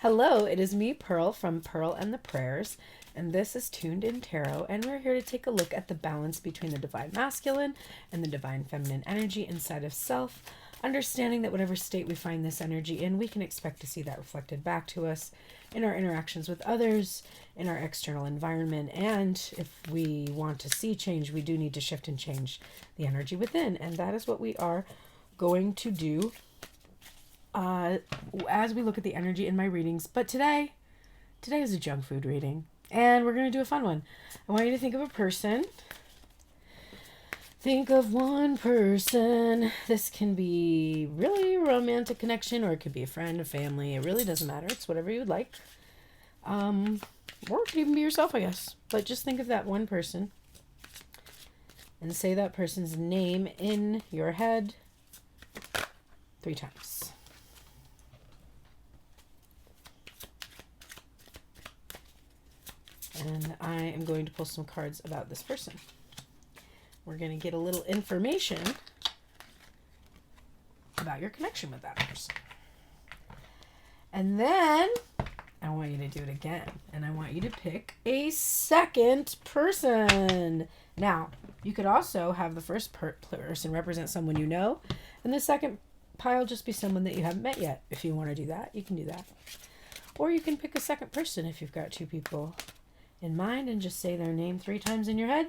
Hello, it is me, Pearl, from Pearl and the Prayers, and this is Tuned in Tarot, and we're here to take a look at the balance between the divine masculine and the divine feminine energy inside of self, understanding that whatever state we find this energy in, we can expect to see that reflected back to us in our interactions with others, in our external environment, and if we want to see change, we do need to shift and change the energy within, and that is what we are going to do as we look at the energy in my readings. But today is a junk food reading, and we're going to do a fun one. I want you to think of a person. Think of one person. This can be really romantic connection, or it could be a friend, a family. It really doesn't matter. It's whatever you would like. Or it could even be yourself, I guess. But just think of that one person and say that person's name in your head 3 times. And I am going to pull some cards about this person. We're going to get a little information about your connection with that person. And then I want you to do it again. And I want you to pick a second person. Now, you could also have the first person represent someone you know, and the second pile just be someone that you haven't met yet. If you want to do that, you can do that. Or you can pick a second person if you've got 2 people in mind and just say their name 3 times in your head.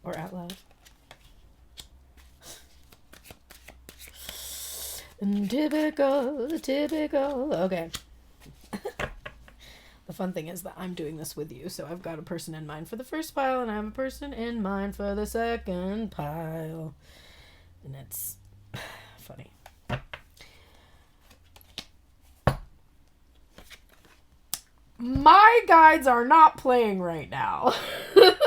Or out loud. Typical. Okay. The fun thing is that I'm doing this with you, so I've got a person in mind for the first pile, and I have a person in mind for the second pile. And it's funny. My guides are not playing right now. Alright,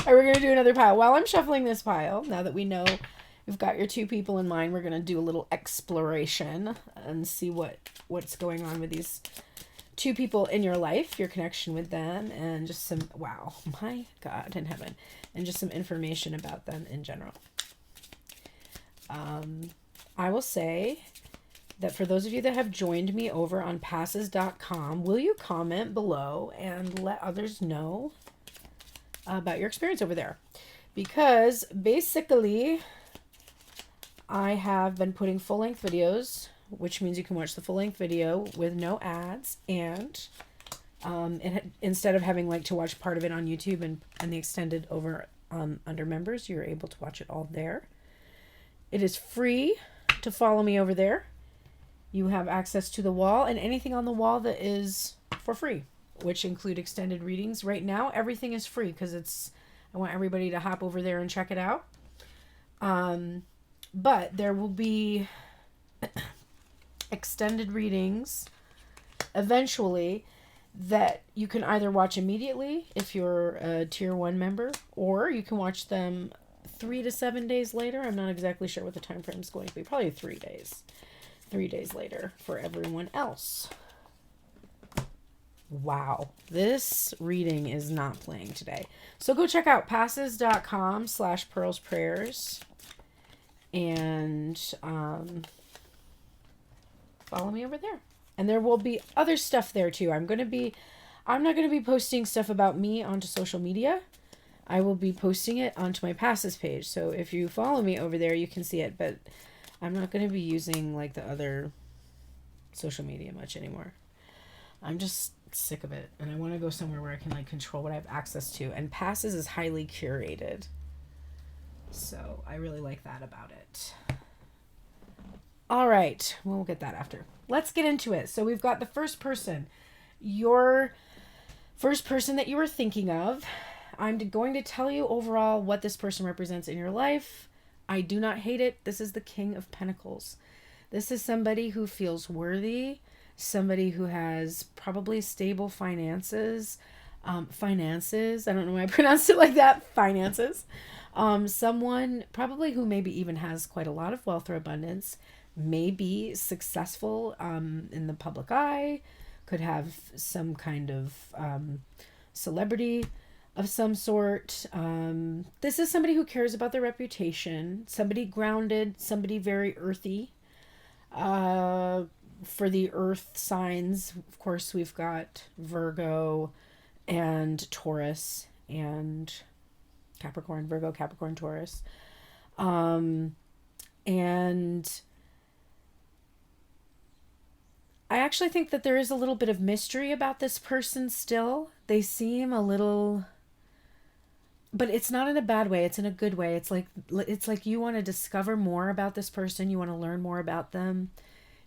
we're going to do another pile. While I'm shuffling this pile, now that we know you've got your 2 people in mind, we're going to do a little exploration and see what's going on with these 2 people in your life, your connection with them, and just some, wow, my God in heaven, and just some information about them in general. I will say that for those of you that have joined me over on passes.com, will you comment below and let others know about your experience over there? Because basically, I have been putting full-length videos, which means you can watch the full-length video with no ads, and instead of having to watch part of it on YouTube and the extended over under members, you're able to watch it all there. It is free to follow me over there. You have access to the wall and anything on the wall that is for free, which include extended readings. Right now, everything is free because I want everybody to hop over there and check it out. But there will be extended readings eventually that you can either watch immediately if you're a tier 1 member, or you can watch them 3 to 7 days later. I'm not exactly sure what the time frame is going to be. Probably 3 days. 3 days later for everyone else. Wow, this reading is not playing today. So go check out passes.com/pearlsprayers and follow me over there. And there will be other stuff there too. I'm not going to be posting stuff about me onto social media. I will be posting it onto my Passes page. So if you follow me over there, you can see it, but I'm not going to be using the other social media much anymore. I'm just sick of it, and I want to go somewhere where I can control what I have access to, and Passes is highly curated, so I really like that about it. All right, we'll get that after. Let's get into it. So we've got the first person, your first person that you were thinking of. I'm going to tell you overall what this person represents in your life. I do not hate it. This is the King of Pentacles. This is somebody who feels worthy, somebody who has probably stable finances. Finances. I don't know why I pronounced it like that. Finances. Someone probably who maybe even has quite a lot of wealth or abundance, may be successful in the public eye, could have some kind of celebrity of some sort. This is somebody who cares about their reputation, somebody grounded, somebody very earthy. Uh, for the earth signs, of course, we've got Virgo and Taurus and Capricorn, Virgo, Capricorn, Taurus. And I actually think that there is a little bit of mystery about this person still. They seem a little, but it's not in a bad way, it's in a good way. It's like you want to discover more about this person, you want to learn more about them.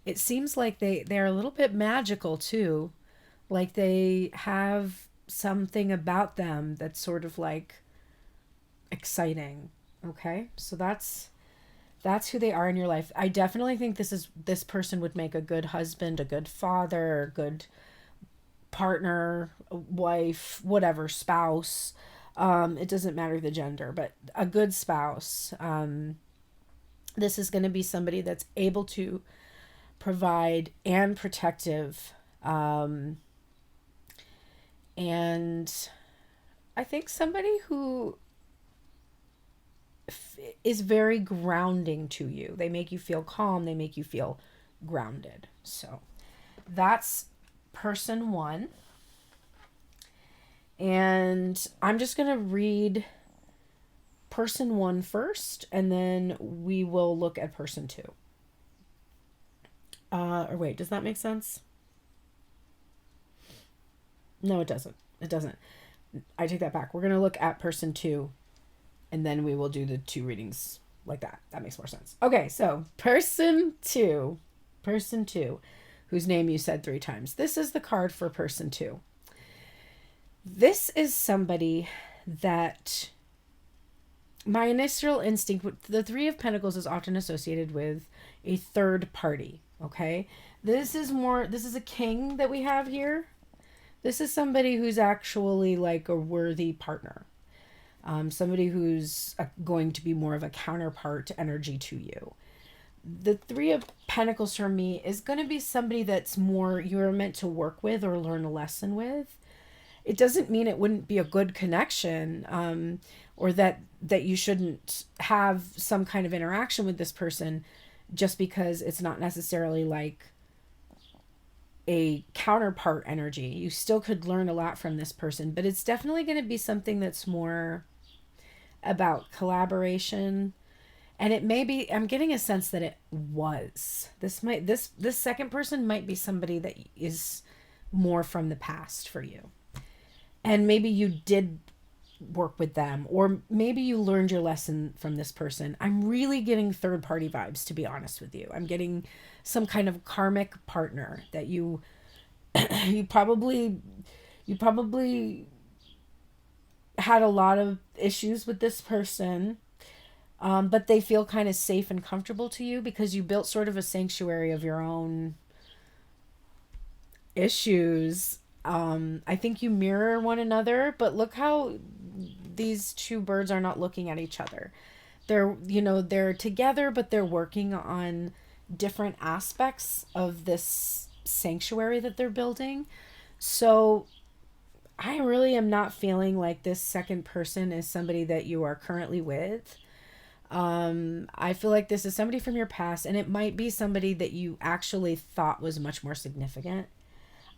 It seems like they're a little bit magical too. Like they have something about them that's sort of like exciting. Okay? So that's who they are in your life. I definitely think this person would make a good husband, a good father, a good partner, wife, whatever, spouse. It doesn't matter the gender, but a good spouse. This is going to be somebody that's able to provide and protective. And I think somebody who is very grounding to you. They make you feel calm, they make you feel grounded. So that's person one. And I'm just going to read person one first, and then we will look at person two. Or wait, does that make sense? No, it doesn't. It doesn't. I take that back. We're going to look at person two, and then we will do the two readings like that. That makes more sense. Okay, so person two, whose name you said 3 times. This is the card for person two. This is somebody that my initial instinct, the 3 of Pentacles is often associated with a third party, okay? This is a king that we have here. This is somebody who's actually like a worthy partner. Somebody who's going to be more of a counterpart energy to you. The 3 of Pentacles for me is going to be somebody that's more you're meant to work with or learn a lesson with. It doesn't mean it wouldn't be a good connection, or that you shouldn't have some kind of interaction with this person, just because it's not necessarily like a counterpart energy. You still could learn a lot from this person, but it's definitely going to be something that's more about collaboration. And it may be, I'm getting a sense that it was. This second person might be somebody that is more from the past for you. And maybe you did work with them, or maybe you learned your lesson from this person. I'm really getting third party vibes, to be honest with you. I'm getting some kind of karmic partner that you you probably had a lot of issues with this person, but they feel kind of safe and comfortable to you because you built sort of a sanctuary of your own issues. I think you mirror one another, but look how these 2 birds are not looking at each other. They're together, but they're working on different aspects of this sanctuary that they're building. So I really am not feeling like this second person is somebody that you are currently with. I feel like this is somebody from your past, and it might be somebody that you actually thought was much more significant.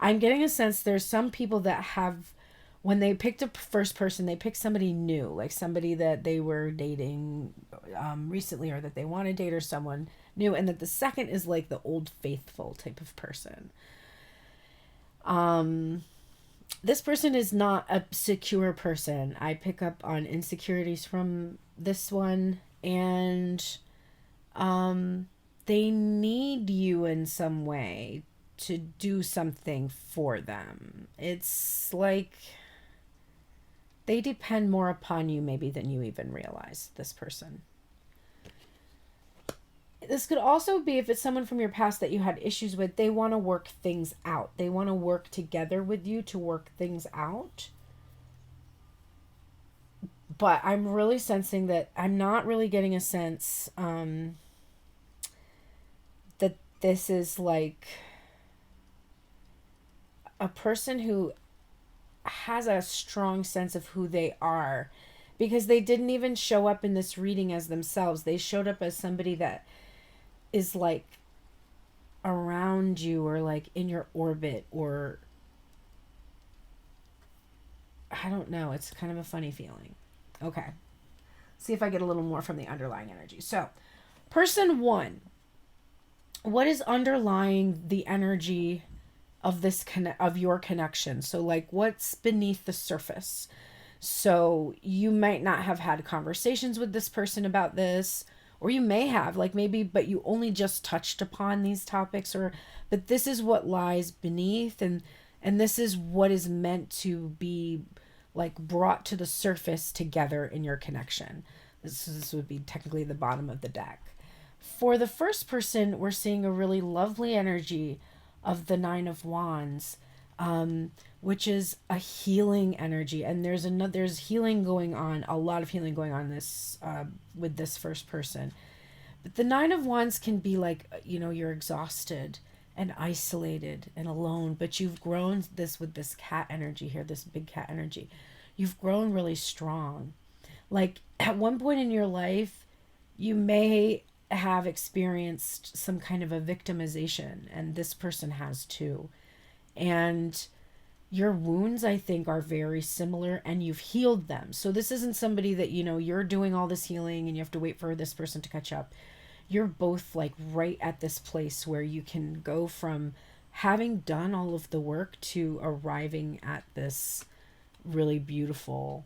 I'm getting a sense there's some people that have, when they picked a first person, they picked somebody new, like somebody that they were dating recently, or that they want to date, or someone new, and that the second is like the old faithful type of person. This person is not a secure person. I pick up on insecurities from this one, and they need you in some way to do something for them. It's like they depend more upon you maybe than you even realize, this person. This could also be, if it's someone from your past that you had issues with, they want to work things out. They want to work together with you to work things out. But I'm really sensing that I'm not really getting a sense that this is like a person who has a strong sense of who they are, because they didn't even show up in this reading as themselves. They showed up as somebody that is like around you, or like in your orbit, or I don't know. It's kind of a funny feeling. Okay. See if I get a little more from the underlying energy. So, person one, what is underlying the energy of this of your connection? So like, what's beneath the surface? So you might not have had conversations with this person about this, or you may have, like, maybe, but you only just touched upon these topics, or but this is what lies beneath, and this is what is meant to be like brought to the surface together in your connection. This would be technically the bottom of the deck. For the first person, we're seeing a really lovely energy of the Nine of Wands, which is a healing energy. And there's healing going on, a lot of healing going on this with this first person. But the Nine of Wands can be like, you're exhausted and isolated and alone, but you've grown this with this cat energy here, this big cat energy. You've grown really strong. Like at one point in your life, you may have experienced some kind of a victimization, and this person has too. And your wounds, I think, are very similar, and you've healed them. So this isn't somebody that, you're doing all this healing and you have to wait for this person to catch up. You're both like right at this place where you can go from having done all of the work to arriving at this really beautiful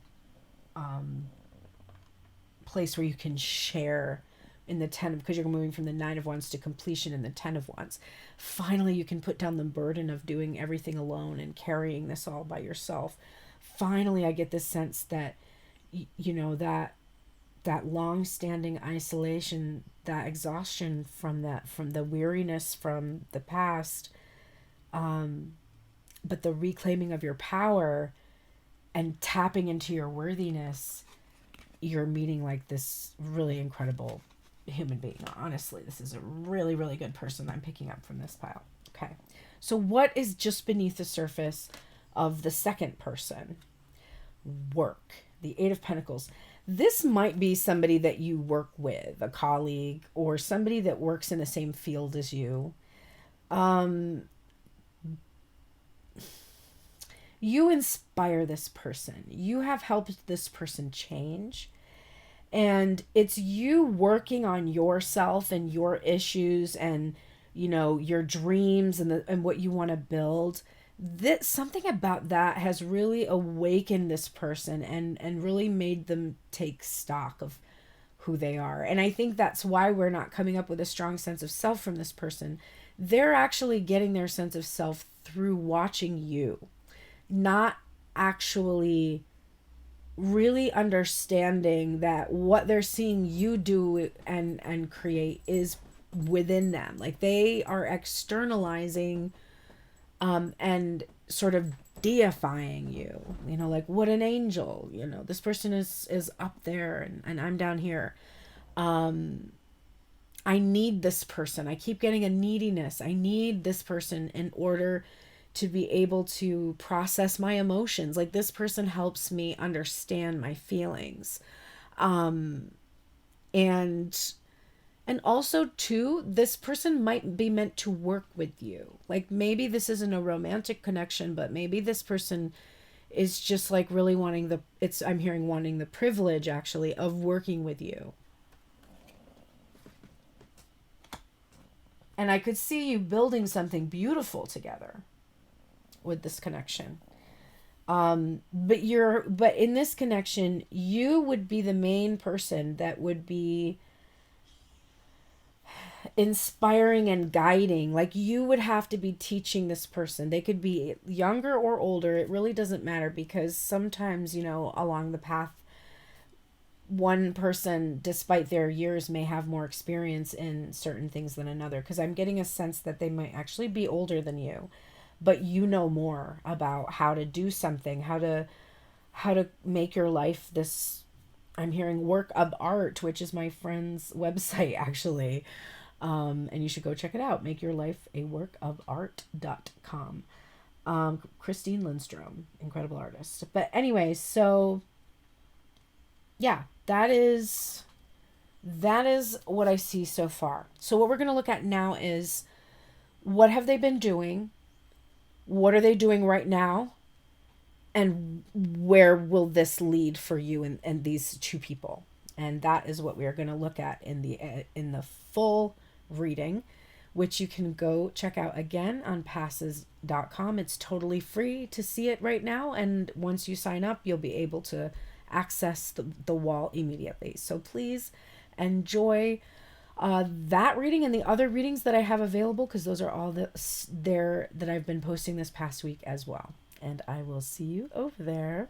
place where you can share in the 10, because you're moving from the 9 of Wands to completion in the 10 of Wands. Finally, you can put down the burden of doing everything alone and carrying this all by yourself. Finally, I get this sense that, that long-standing isolation, that exhaustion from the weariness from the past, but the reclaiming of your power and tapping into your worthiness, you're meeting like this really incredible human being. Honestly, this is a really, really good person I'm picking up from this pile. Okay. So what is just beneath the surface of the second person? Work. The Eight of Pentacles. This might be somebody that you work with, a colleague, or somebody that works in the same field as you. You inspire this person. You have helped this person change. And it's you working on yourself and your issues and, your dreams and what you want to build. Something about that has really awakened this person and really made them take stock of who they are. And I think that's why we're not coming up with a strong sense of self from this person. They're actually getting their sense of self through watching you, not actually really understanding that what they're seeing you do and create is within them. Like they are externalizing and sort of deifying you, like what an angel, this person is up there and I'm down here. I need this person. I keep getting a neediness. I need this person in order to be able to process my emotions. Like this person helps me understand my feelings. And also too, this person might be meant to work with you. Like maybe this isn't a romantic connection, but maybe this person is just like really wanting wanting the privilege actually of working with you. And I could see you building something beautiful together with this connection. But in this connection, you would be the main person that would be inspiring and guiding. Like you would have to be teaching this person. They could be younger or older. It really doesn't matter, because sometimes, along the path, one person, despite their years, may have more experience in certain things than another. Because I'm getting a sense that they might actually be older than you, but you know more about how to do something, how to make your life this, I'm hearing, work of art, which is my friend's website actually. And you should go check it out. Make your life a work of art.com. Christine Lindstrom, incredible artist. But anyway, so yeah, that is what I see so far. So what we're going to look at now is, what have they been doing? What are they doing right now? And where will this lead for you and these two people? And that is what we are going to look at in the full reading, which you can go check out again on passes.com. It's totally free to see it right now. And once you sign up, you'll be able to access the wall immediately. So please enjoy that reading and the other readings that I have available, because those are all there that I've been posting this past week as well. And I will see you over there.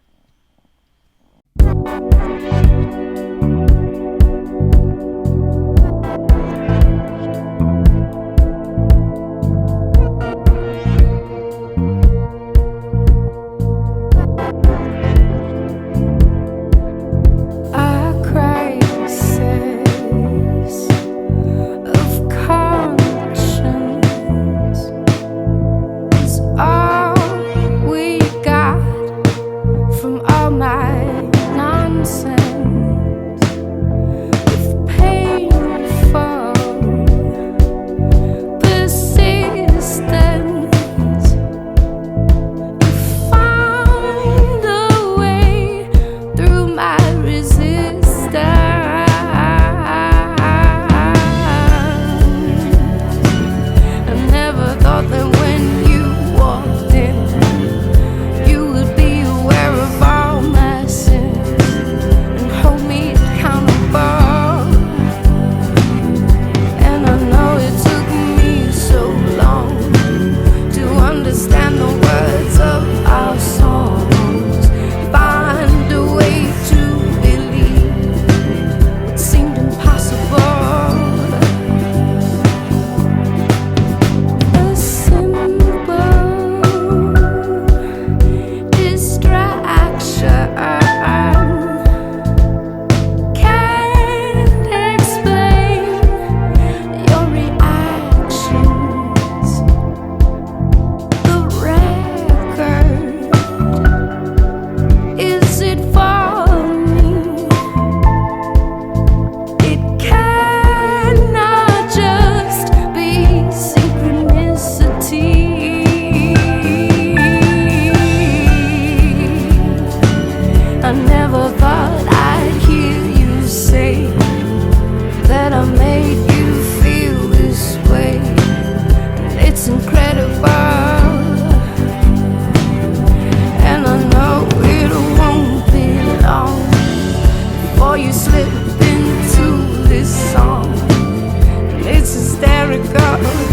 You slip into this song, and it's hysterical.